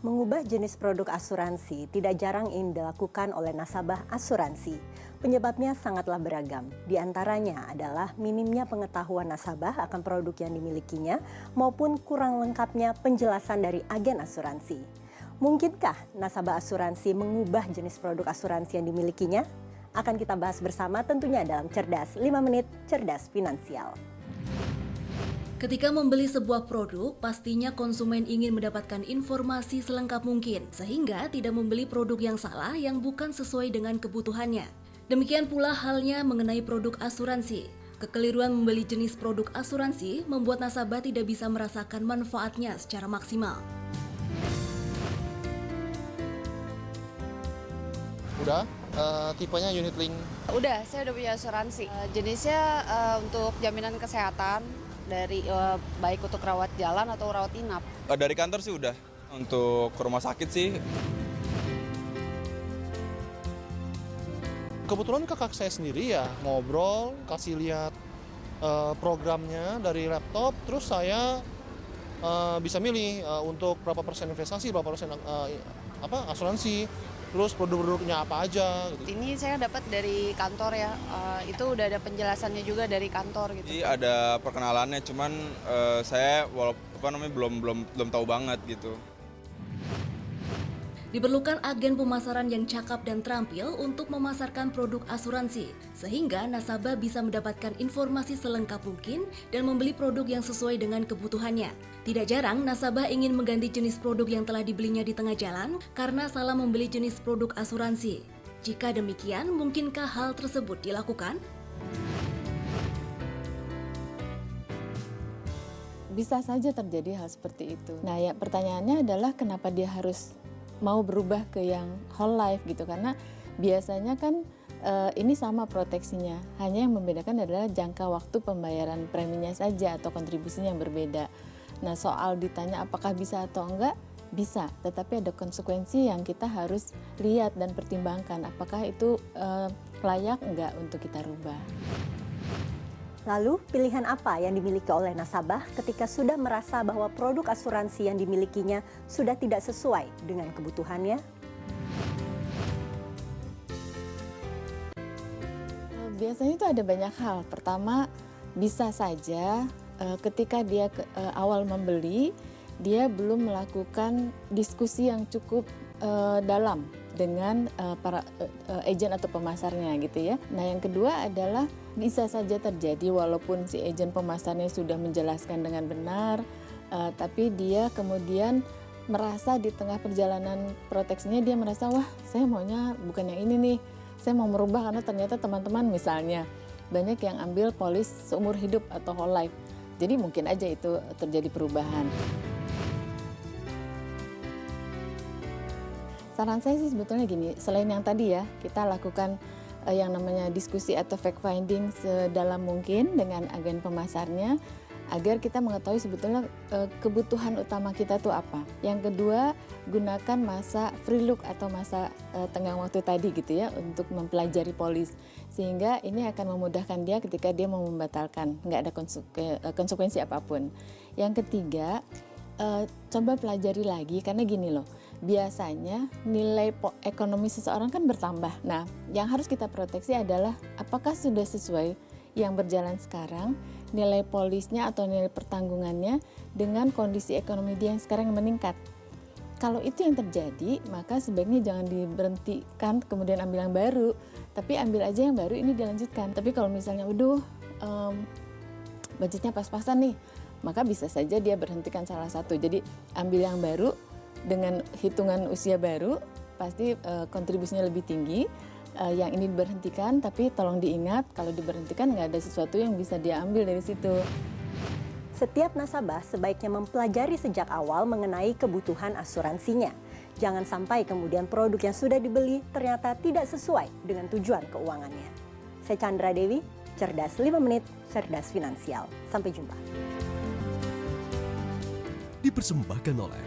Mengubah jenis produk asuransi tidak jarang ingin dilakukan oleh nasabah asuransi. Penyebabnya sangatlah beragam. Di antaranya adalah minimnya pengetahuan nasabah akan produk yang dimilikinya maupun kurang lengkapnya penjelasan dari agen asuransi. Mungkinkah nasabah asuransi mengubah jenis produk asuransi yang dimilikinya? Akan kita bahas bersama tentunya dalam Cerdas 5 Menit Cerdas Finansial. Ketika membeli sebuah produk, pastinya konsumen ingin mendapatkan informasi selengkap mungkin, sehingga tidak membeli produk yang salah yang bukan sesuai dengan kebutuhannya. Demikian pula halnya mengenai produk asuransi. Kekeliruan membeli jenis produk asuransi membuat nasabah tidak bisa merasakan manfaatnya secara maksimal. Udah, tipenya unit link. Udah, saya udah punya asuransi. Jenisnya untuk jaminan kesehatan dari baik untuk rawat jalan atau rawat inap. Dari kantor sih udah, untuk ke rumah sakit sih. Kebetulan kakak saya sendiri ya ngobrol, kasih lihat programnya dari laptop, terus saya bisa milih untuk berapa persen investasi, berapa persen asuransi, terus produk-produknya apa aja gitu. Ini saya dapat dari kantor ya, itu udah ada penjelasannya juga dari kantor gitu. Jadi ada perkenalannya, cuman saya belum tahu banget gitu. Diperlukan agen pemasaran yang cakap dan terampil untuk memasarkan produk asuransi, sehingga nasabah bisa mendapatkan informasi selengkap mungkin dan membeli produk yang sesuai dengan kebutuhannya. Tidak jarang nasabah ingin mengganti jenis produk yang telah dibelinya di tengah jalan karena salah membeli jenis produk asuransi. Jika demikian, mungkinkah hal tersebut dilakukan? Bisa saja terjadi hal seperti itu. Nah, ya pertanyaannya adalah kenapa dia harus mau berubah ke yang whole life gitu, karena biasanya kan ini sama proteksinya, hanya yang membedakan adalah jangka waktu pembayaran preminya saja atau kontribusinya yang berbeda. Nah, soal ditanya apakah bisa atau enggak, bisa, tetapi ada konsekuensi yang kita harus lihat dan pertimbangkan apakah itu layak enggak untuk kita rubah. Lalu, pilihan apa yang dimiliki oleh nasabah ketika sudah merasa bahwa produk asuransi yang dimilikinya sudah tidak sesuai dengan kebutuhannya? Biasanya itu ada banyak hal. Pertama, bisa saja ketika dia awal membeli, dia belum melakukan diskusi yang cukup dalam dengan para agen atau pemasarnya gitu ya. Nah, yang kedua adalah bisa saja terjadi walaupun si agen pemasarnya sudah menjelaskan dengan benar, tapi dia kemudian merasa di tengah perjalanan proteksinya dia merasa, wah saya maunya bukan yang ini nih, saya mau merubah karena ternyata teman-teman misalnya banyak yang ambil polis seumur hidup atau whole life. Jadi mungkin aja itu terjadi perubahan. Saran saya sih sebetulnya gini, selain yang tadi ya, kita lakukan yang namanya diskusi atau fact finding sedalam mungkin dengan agen pemasarnya agar kita mengetahui sebetulnya kebutuhan utama kita tuh apa. Yang kedua, gunakan masa free look atau masa tenggang waktu tadi gitu ya untuk mempelajari polis, sehingga ini akan memudahkan dia ketika dia mau membatalkan, nggak ada konsekuensi apapun. Yang ketiga, coba pelajari lagi karena gini loh, biasanya nilai ekonomi seseorang kan bertambah. Nah, yang harus kita proteksi adalah apakah sudah sesuai yang berjalan sekarang, nilai polisnya atau nilai pertanggungannya dengan kondisi ekonomi dia yang sekarang yang meningkat. Kalau itu yang terjadi, maka sebaiknya jangan diberhentikan kemudian ambil yang baru, tapi ambil aja yang baru ini dilanjutkan. Tapi kalau misalnya, budgetnya pas-pasan nih, maka bisa saja dia berhentikan salah satu. Jadi ambil yang baru dengan hitungan usia baru, pasti kontribusinya lebih tinggi. Yang ini diberhentikan, tapi tolong diingat kalau diberhentikan nggak ada sesuatu yang bisa dia ambil dari situ. Setiap nasabah sebaiknya mempelajari sejak awal mengenai kebutuhan asuransinya. Jangan sampai kemudian produk yang sudah dibeli ternyata tidak sesuai dengan tujuan keuangannya. Saya Chandra Dewi, Cerdas 5 Menit, Cerdas Finansial. Sampai jumpa. Dipersembahkan oleh